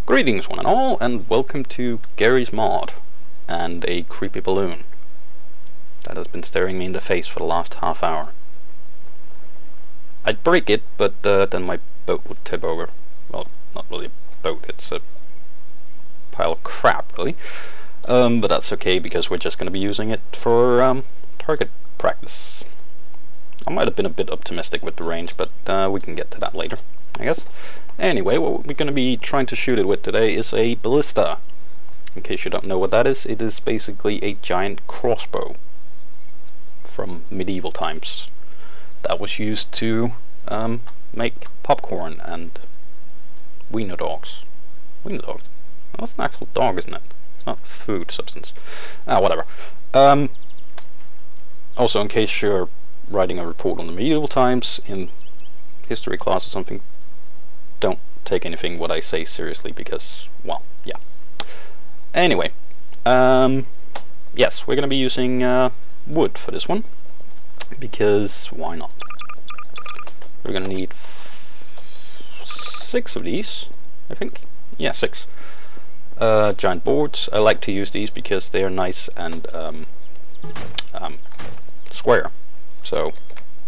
Greetings one and all, and welcome to Garry's mod and a creepy balloon that has been staring me in the face for the last half hour. I'd break it, but then my boat would tip over. Well, not really a boat, it's a pile of crap really. But that's okay because we're just going to be using it for target practice. I might have been a bit optimistic with the range, but we can get to that later, I guess. Anyway, what we're going to be trying to shoot it with today is a Ballista. In case you don't know what that is, it is basically a giant crossbow from medieval times that was used to make popcorn and wiener dogs. Wiener dogs? Well, that's an actual dog, isn't it? It's not food substance. Whatever. Also, in case you're writing a report on the medieval times in history class or something, don't take anything what I say seriously because, well, yeah. Anyway, yes, we're going to be using wood for this one because why not? We're going to need 6 of these, I think. Yeah, 6. Giant boards. I like to use these because they are nice and square, so it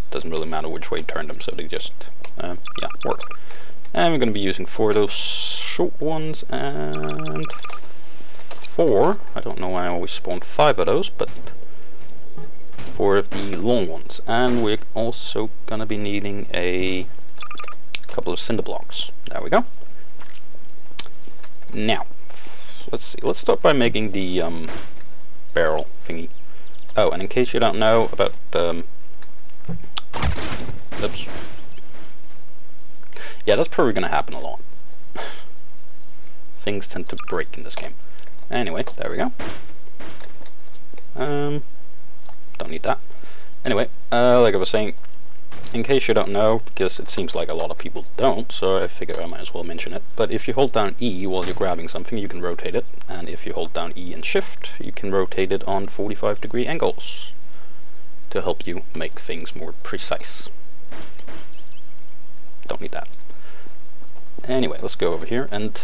doesn't really matter which way you turn them, so they just yeah, work. And we're going to be using 4 of those short ones and 4, I don't know why I always spawn 5 of those, but 4 of the long ones. And we're also going to be needing a couple of cinder blocks. There we go. Now, let's see, let's start by making the barrel thingy. Oh, and in case you don't know about oops. Yeah, that's probably going to happen a lot. Things tend to break in this game. Anyway, there we go. Don't need that. Anyway, like I was saying, in case you don't know, because it seems like a lot of people don't, so I figure I might as well mention it, but if you hold down E while you're grabbing something, you can rotate it, and if you hold down E and Shift, you can rotate it on 45-degree angles to help you make things more precise. Don't need that. Anyway, let's go over here and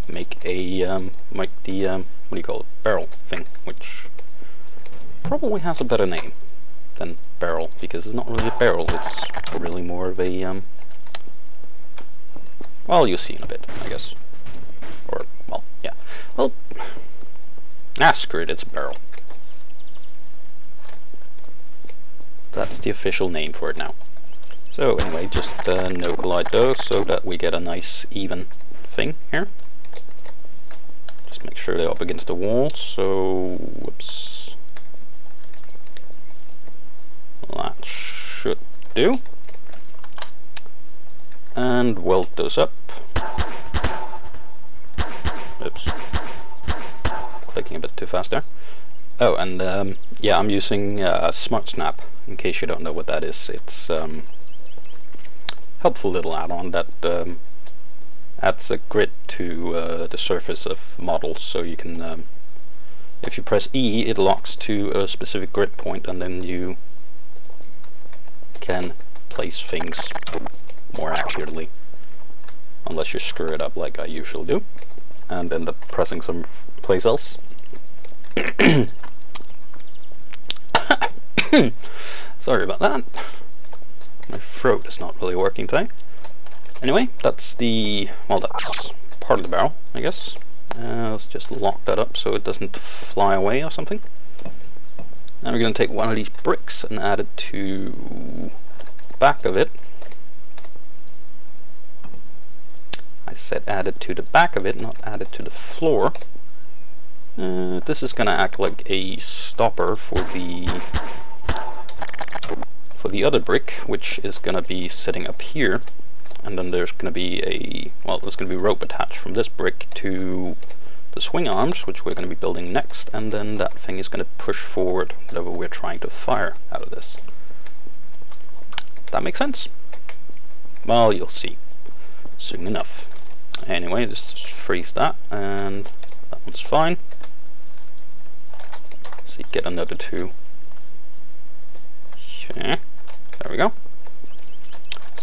make a what do you call it, barrel thing, which probably has a better name than barrel, because it's not really a barrel, it's really more of a well, you'll see in a bit, I guess. Or, well, yeah. Well, screw it, it's a barrel. That's the official name for it now. So anyway, just no collide those so that we get a nice even thing here. Just make sure they're up against the wall, so whoops. That should do. And weld those up. Oops. Clicking a bit too fast there. Oh, and yeah, I'm using Smart Snap, in case you don't know what that is. It's helpful little add-on that adds a grid to the surface of models, so you can, if you press E, it locks to a specific grid point, and then you can place things more accurately, unless you screw it up like I usually do, and end up pressing some place else. Sorry about that. My throat is not really working today. Anyway, that's the, well, that's part of the barrel, I guess. Let's just lock that up so it doesn't fly away or something. Now we're going to take one of these bricks and add it to the back of it. I said add it to the back of it, not add it to the floor. This is going to act like a stopper for the other brick, which is going to be sitting up here, and then there's going to be there's going to be rope attached from this brick to the swing arms, which we're going to be building next, and then that thing is going to push forward whatever we're trying to fire out of this. That makes sense? Well, you'll see soon enough. Anyway, just freeze that, and that one's fine. So you get another 2. Okay. There we go.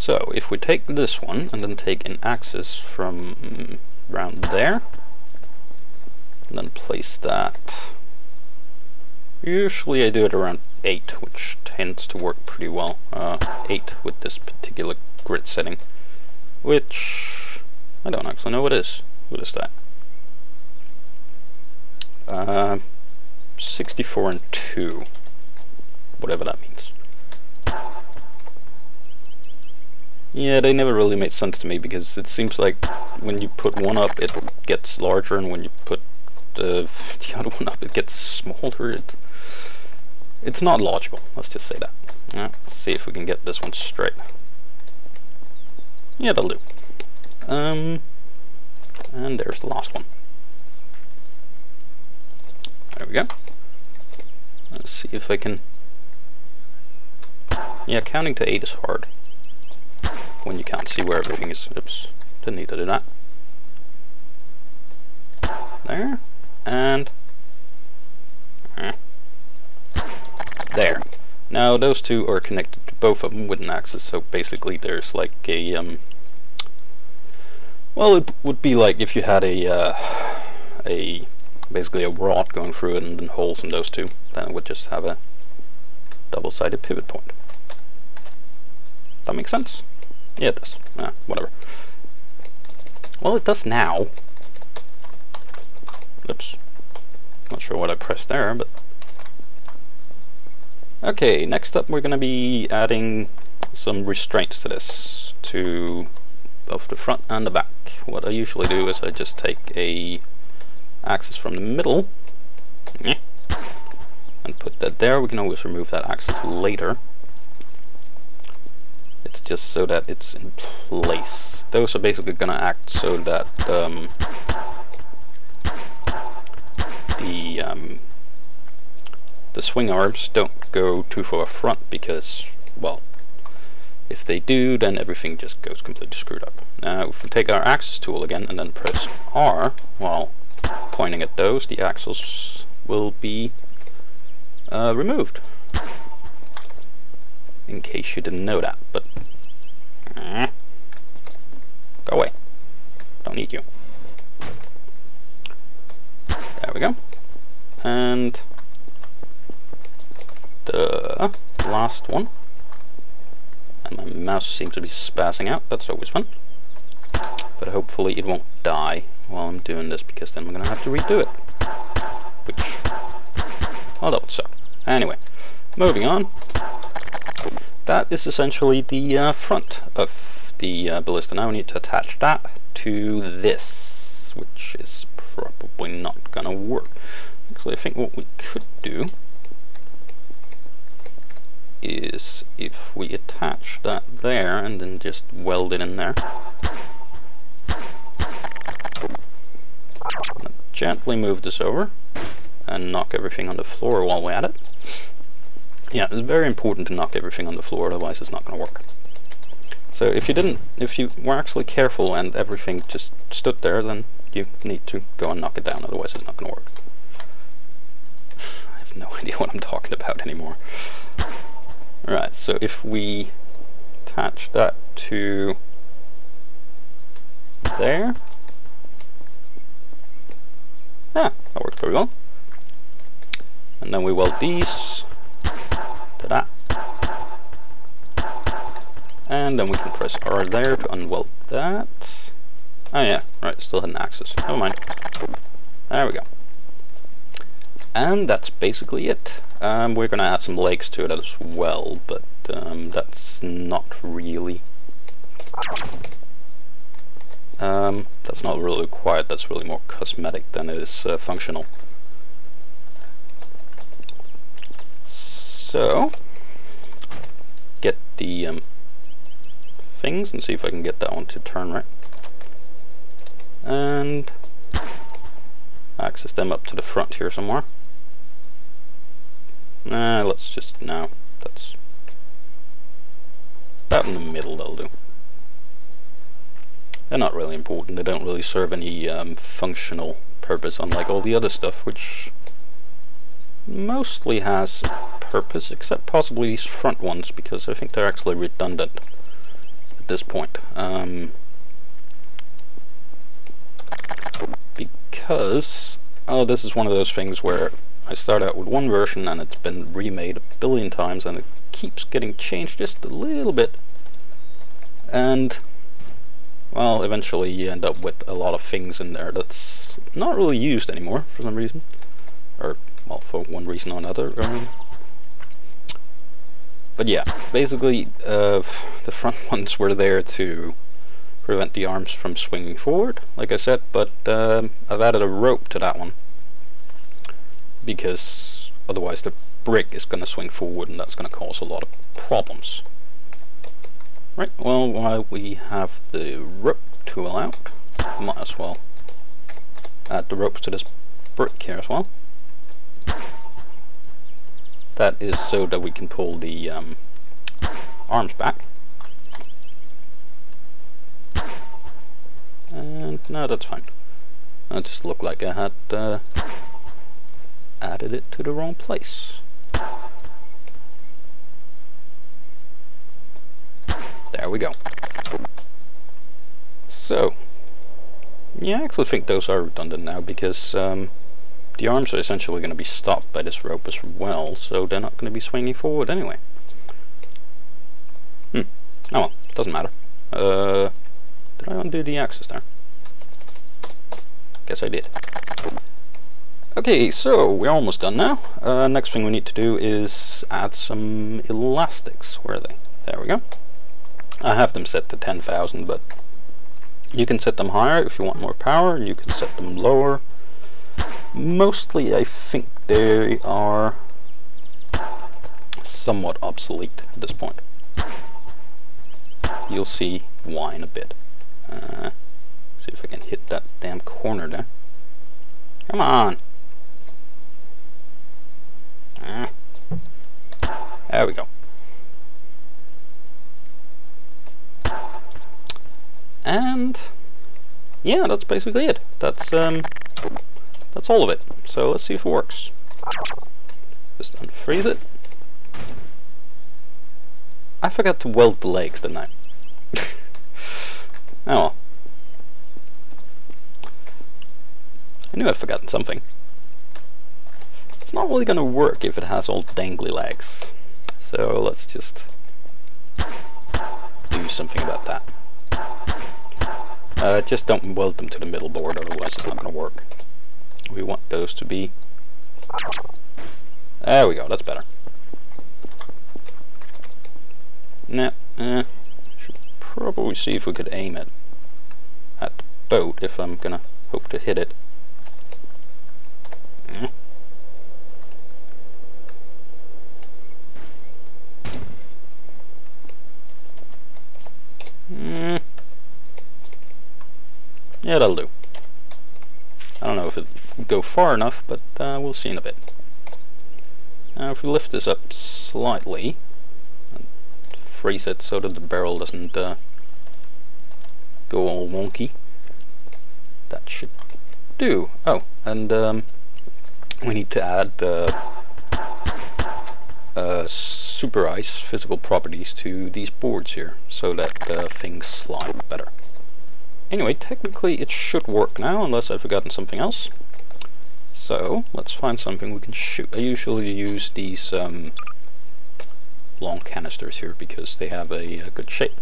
So if we take this one and then take an axis from around there, and then place that. Usually I do it around 8, which tends to work pretty well. 8 with this particular grid setting, which I don't actually know what is. What is that? 64 and 2, whatever that means. Yeah, they never really made sense to me, because it seems like when you put one up it gets larger, and when you put the other one up it gets smaller. It's not logical, let's just say that. Let's see if we can get this one straight. Yeah, that'll do. And there's the last one. There we go. Let's see if I can... Yeah, counting to 8 is hard when you can't see where everything is. Oops, didn't need to do that. There, and there. Now those two are connected to both of them with an axis, so basically there's like a well, it would be like if you had basically a rod going through it and then holes in those two, then it would just have a double-sided pivot point. That makes sense? Yeah, it does. Whatever. Well, it does now. Oops. Not sure what I pressed there, but... Okay, next up we're going to be adding some restraints to this, to both the front and the back. What I usually do is I just take a axis from the middle and put that there. We can always remove that axis later. It's just so that it's in place. Those are basically going to act so that the swing arms don't go too far front, because, well, if they do, then everything just goes completely screwed up. Now, if we take our axis tool again and then press R while pointing at those, the axles will be removed. In case you didn't know that, but go away. Don't need you. There we go. And the last one. And my mouse seems to be spazzing out. That's always fun. But hopefully it won't die while I'm doing this, because then we're going to have to redo it. Which, well, that would suck. Anyway, moving on. That is essentially the front of the Ballista. Now we need to attach that to this, which is probably not going to work. Actually, I think what we could do is if we attach that there and then just weld it in there. Gently move this over and knock everything on the floor while we're at it. Yeah, it's very important to knock everything on the floor, otherwise it's not going to work. So if you were actually careful and everything just stood there, then you need to go and knock it down, otherwise it's not going to work. I have no idea what I'm talking about anymore. Alright, so if we attach that to there, that worked very well. And then we weld these to that. And then we can press R there to unweld that. Oh yeah, right, still had an axis. Never mind. There we go. And that's basically it. We're going to add some legs to it as well, but that's not really... that's not really required. That's really more cosmetic than it is functional. So, get the things and see if I can get that one to turn right. And axis them up to the front here somewhere. Let's just, no, that's about in the middle, that'll do. They're not really important, they don't really serve any functional purpose, unlike all the other stuff, which mostly has purpose, except possibly these front ones, because I think they're actually redundant. this point. Because this is one of those things where I start out with one version and it's been remade a billion times and it keeps getting changed just a little bit, and well, eventually you end up with a lot of things in there that's not really used anymore for some reason, or well, for one reason or another. But yeah, basically the front ones were there to prevent the arms from swinging forward, like I said, but I've added a rope to that one because otherwise the brick is going to swing forward and that's going to cause a lot of problems. Right, well, while we have the rope tool out, might as well add the ropes to this brick here as well. That is so that we can pull the arms back. And no, that's fine. It just looked like I had added it to the wrong place. There we go. So, yeah, I actually think those are redundant now because the arms are essentially going to be stopped by this rope as well, so they're not going to be swinging forward anyway. Oh well, doesn't matter. Did I undo the axis there? Guess I did. Okay, so we're almost done now. Next thing we need to do is add some elastics. Where are they? There we go. I have them set to 10,000, but you can set them higher if you want more power, and you can set them lower. Mostly I think they are somewhat obsolete at this point. You'll see why in a bit. See if I can hit that damn corner there. Come on! There we go. And yeah, that's basically it. That's all of it. So let's see if it works. Just unfreeze it. I forgot to weld the legs, didn't I? Oh well. I knew I'd forgotten something. It's not really gonna work if it has all dangly legs. So let's just do something about that. Just don't weld them to the middle board, otherwise it's not gonna work. We want those to be... There we go, that's better. Nah, should probably see if we could aim it at the boat if I'm gonna hope to hit it. Yeah, that'll do. I don't know if it'll go far enough, but we'll see in a bit. Now if we lift this up slightly and freeze it so that the barrel doesn't go all wonky, that should do. Oh, and we need to add super ice physical properties to these boards here so that things slide better. Anyway, technically it should work now, unless I've forgotten something else. So, let's find something we can shoot. I usually use these long canisters here because they have a good shape.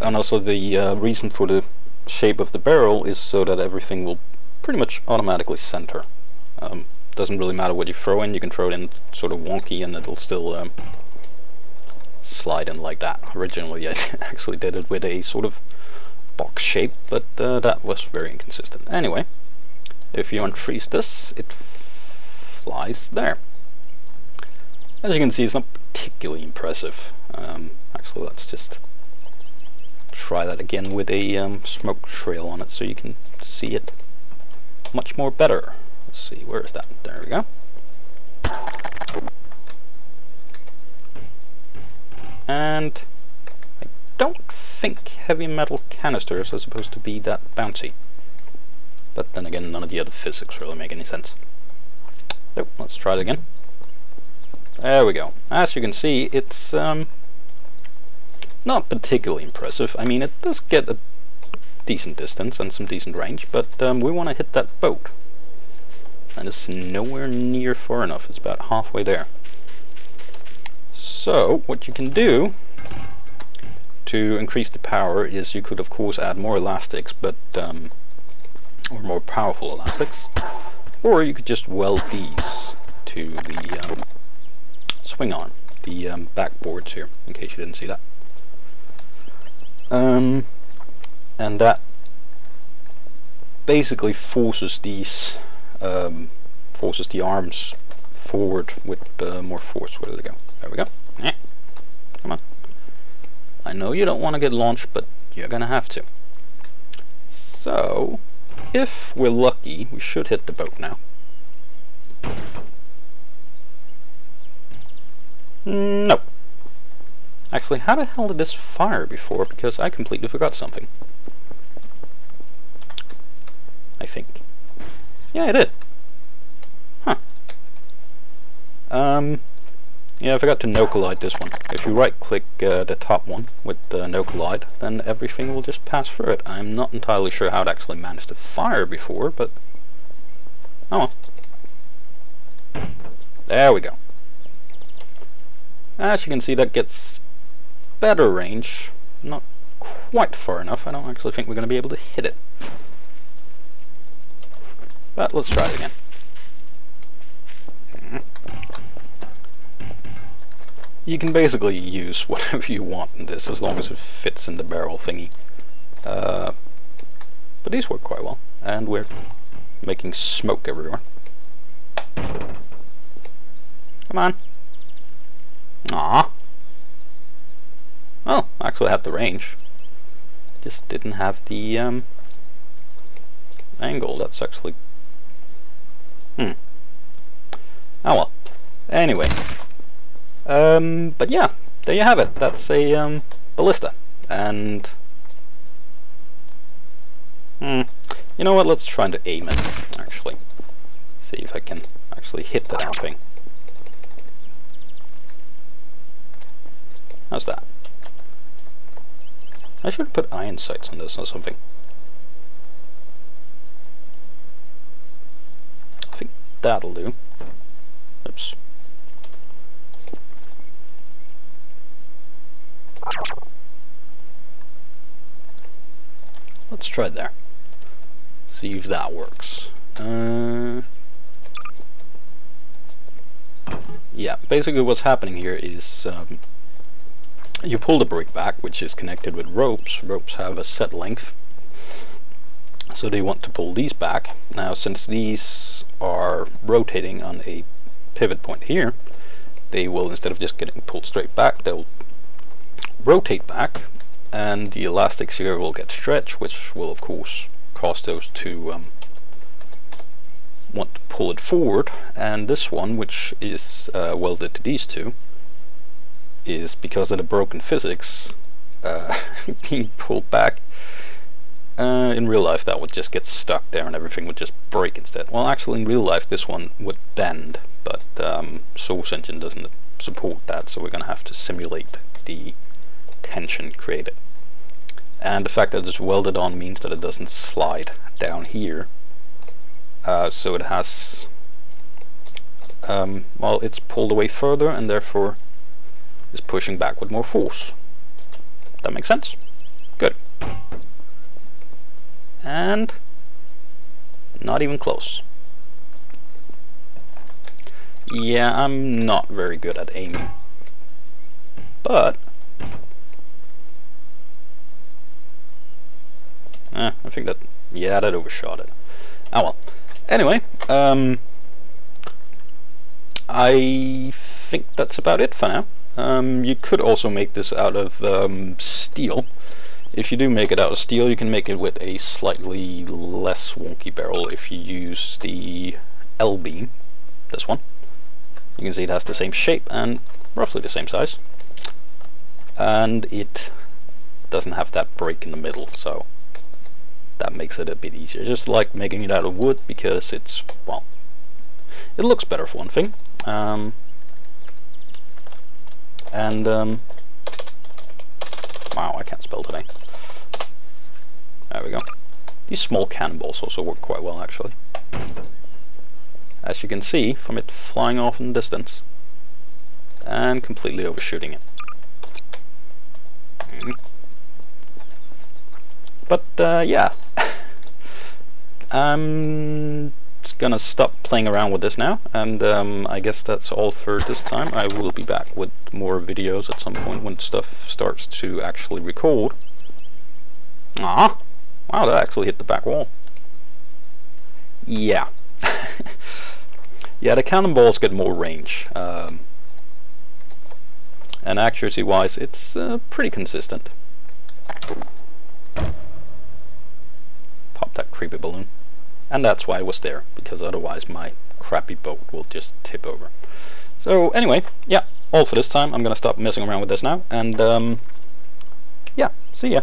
And also the reason for the shape of the barrel is so that everything will pretty much automatically center. Doesn't really matter what you throw in, you can throw it in sort of wonky and it'll still slide in like that. Originally I actually did it with a sort of box shape, but that was very inconsistent. Anyway, if you unfreeze this, it flies there. As you can see, it's not particularly impressive. Actually, let's just try that again with a smoke trail on it so you can see it much more better. Let's see, where is that? There we go. And I don't think heavy metal canisters are supposed to be that bouncy. But then again, none of the other physics really make any sense. So, let's try it again. There we go. As you can see, it's not particularly impressive. I mean, it does get a decent distance and some decent range, but we want to hit that boat. And it's nowhere near far enough. It's about halfway there. So, what you can do to increase the power is you could of course add more elastics, but or more powerful elastics, or you could just weld these to the swing arm, the backboards here, in case you didn't see that. And that basically forces these forces the arms forward with more force. Where did they go? There we go. Come on. I know you don't want to get launched, but you're gonna have to. So, if we're lucky, we should hit the boat now. No. Actually, how the hell did this fire before? Because I completely forgot something. I think. Yeah, it did. Huh. Yeah, I forgot to no collide this one. If you right click the top one with no collide, then everything will just pass through it. I'm not entirely sure how it actually managed to fire before, but oh well. There we go. As you can see, that gets better range. Not quite far enough. I don't actually think we're going to be able to hit it. But let's try it again. You can basically use whatever you want in this, as long as it fits in the barrel thingy. But these work quite well, and we're making smoke everywhere. Come on. Aww. Well, actually I had the range. Just didn't have the angle. That's actually... Oh well. Anyway. But yeah, there you have it. That's a ballista. And you know what, let's try to aim it, actually. See if I can actually hit the damn thing. How's that? I should put iron sights on this or something. I think that'll do. Oops. Let's try it there. See if that works. Yeah, basically what's happening here is you pull the brick back, which is connected with ropes. Ropes have a set length, so they want to pull these back. Now, since these are rotating on a pivot point here, they will, instead of just getting pulled straight back, they'll rotate back, and the elastics here will get stretched, which will of course cause those to want to pull it forward. And this one, which is welded to these two, is, because of the broken physics, being pulled back. In real life that would just get stuck there and everything would just break instead. Well, actually in real life this one would bend, but Source Engine doesn't support that, so we're going to have to simulate the tension created. And the fact that it's welded on means that it doesn't slide down here. So it has, well, it's pulled away further and therefore is pushing back with more force. That makes sense? Good. And not even close. Yeah, I'm not very good at aiming, but I think that, yeah, that overshot it. Oh well. Anyway, I think that's about it for now. You could also make this out of steel. If you do make it out of steel, you can make it with a slightly less wonky barrel if you use the L-beam, this one. You can see it has the same shape and roughly the same size. And it doesn't have that break in the middle, so that makes it a bit easier. Just like making it out of wood, because it's, well, it looks better for one thing. Wow, I can't spell today. There we go. These small cannonballs also work quite well, actually. As you can see from it flying off in the distance and completely overshooting it. But yeah, I'm just gonna stop playing around with this now, and I guess that's all for this time. I will be back with more videos at some point when stuff starts to actually record. Ah, wow, that actually hit the back wall. Yeah. Yeah, the cannonballs get more range, and accuracy wise it's pretty consistent. Pop that creepy balloon. And that's why it was there, because otherwise my crappy boat will just tip over. So anyway, yeah, all for this time. I'm gonna stop messing around with this now, and yeah, see ya.